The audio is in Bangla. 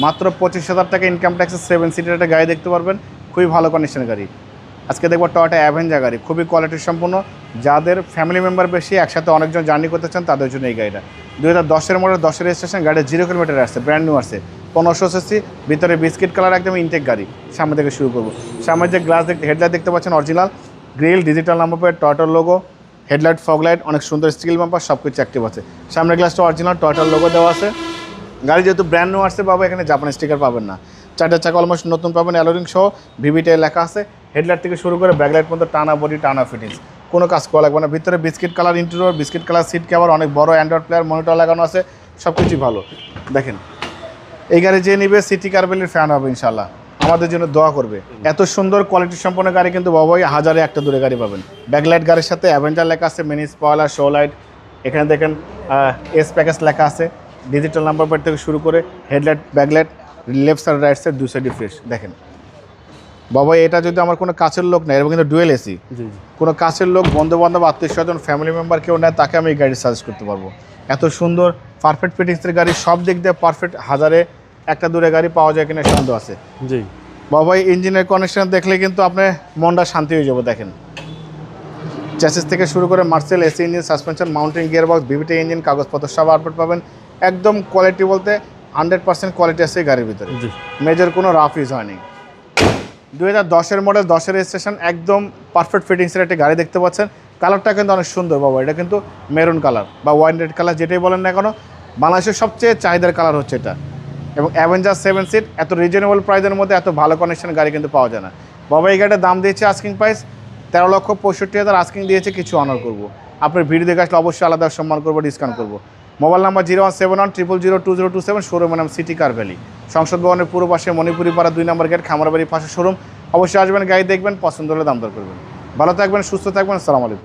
মাত্র 25,000 টাকা ইনকাম ট্যাক্সের 7 সিটের একটা গাড়ি দেখতে পারবেন, খুবই ভালো কন্ডিশনের গাড়ি। আজকে দেখবো টয়োটা অ্যাভেঞ্জার গাড়ি, খুবই কোয়ালিটি সম্পূর্ণ। যাদের ফ্যামিলি মেম্বার বেশি, একসাথে অনেকজন জার্নি করতে চান, তাদের জন্য এই গাড়িটা। 2010-এর মডেল, 10-এর রেজিস্ট্রেশন, গাড়িটা 0 কিলোমিটার আসছে, ব্র্যান্ড নিউ আসছে, 1500 সিসি, ভিতরে বিস্কিট কালার একদম ইনটেক গাড়ি। সামনে থেকে শুরু করবো। সামনে যে গ্লাস হেডলাইট দেখতে পাচ্ছেন original, grill, digital number plate, টয়োটার লোগো, হেডলাইট, ফগ লাইট, অনেক সুন্দর স্টিল বাম্পার, সব কিছু অ্যাক্টিভ আছে। সামনের গ্লাসটা অরিজিনাল, টয়োটার লোগো দেওয়া আছে। গাড়ি যেহেতু ব্র্যান্ড নিউ আসছে বাবা, এখানে জাপানি স্টিকার পাবেন না। 4টা চাকা অলমোস্ট নতুন পাবেন, অ্যালোরিং সহ, ভিভিটে লেখা আছে। হেডলাইট থেকে শুরু করে ব্যাকলাইট পর্যন্ত টানা বডি, টানা ফিটিংস, কোনো কাজ করা লাগবে না। ভিতরে biscuit colour interior, biscuit colour seat cover, অনেক বড় অ্যান্ড্রয়েড প্লেয়ার, মনিটর লাগানো আছে, সব কিছুই ভালো। দেখেন এই গাড়ি যে নিবে সিটি কারভেলির ফ্যান হবে ইনশাল্লাহ, আমাদের জন্য দোয়া করবে। এত সুন্দর কোয়ালিটি সম্পন্ন গাড়ি কিন্তু বাবাই হাজারে একটা দূরে গাড়ি পাবেন। ব্যাকলাইট গাড়ির সাথে অ্যাভেঞ্জার লেখা আছে, মিনি স্পয়লার, শো লাইট, এখানে দেখেন এস প্যাকেজ লেখা আছে, ডিজিটাল নাম্বার প্লেট থেকে শুরু করে headlight, backlight, left side right side দুই সাইডই ফ্রেশ। দেখেন বাবা, এটা যদি আমার কোনো কাছের লোক নেয়, এবং কিন্তু ডুয়েল এসি, কোনো কাছের লোক, বন্ধু বান্ধব, আত্মীয় স্বজন, ফ্যামিলি মেম্বার কেউ নেয়, তাকে আমি এই গাড়ি সাজেস্ট করতে পারবো। এত সুন্দর পারফেক্ট ফিটিংসের গাড়ি, সব দিক দিয়ে পারফেক্ট, হাজারে একটা দূরে গাড়ি পাওয়া যায় কিনা সন্দেহ আছে। জি বাবা, ইঞ্জিনের কানেকশন দেখলে কিন্তু আপনার মনটা শান্তি হয়ে যাবে। দেখেন চ্যাসিস থেকে শুরু করে Marcel, AC engine, suspension, mountain gearbox, VVT engine, কাগজপত্র সব আপডেট পাবেন। একদম কোয়ালিটি বলতে 100% কোয়ালিটি আছে এই গাড়ির ভিতরে, মেজর কোনো রাফ ইউজ হয়নি। 2010-এর মডেল, 10-এর রেজিস্ট্রেশন, একদম পারফেক্ট ফিটিংসের একটা গাড়ি দেখতে পাচ্ছেন। কালারটা কিন্তু অনেক সুন্দর বাবা, এটা কিন্তু মেরুন কালার বা ওয়াইন রেড কালার, যেটাই বলেন না কেন, বাংলাদেশের সবচেয়ে চাহিদার কালার হচ্ছে এটা। এবং অ্যাভেঞ্জার 7 সিট এত রিজনেবল প্রাইসের মধ্যে এত ভালো কন্ডিশনের গাড়ি কিন্তু পাওয়া যায় না বাবা। এই গাড়িটার দাম দিয়েছে আস্কিং প্রাইস 13,65,000, আস্কিং দিয়েছে, কিছু অনার করবো। আপনার ভিডিও দেখে আসলে অবশ্যই আলাদা সম্মান করবো, ডিসকাউন্ট করবো। মোবাইল নাম্বার 01710020227, শোরুমের নাম সিটি কার ভ্যালি, সংসদ ভবনের পূর্ব পাশে, মণিপুরি পাড়া 2 নম্বর গেট, খামারবাড়ির পাশে শোরুম। অবশ্যই আসবেন, গাড়ি দেখবেন, পছন্দ হলে দাম দর করবেন। ভালো থাকবেন, সুস্থ থাকবেন, আসসালামু আলাইকুম।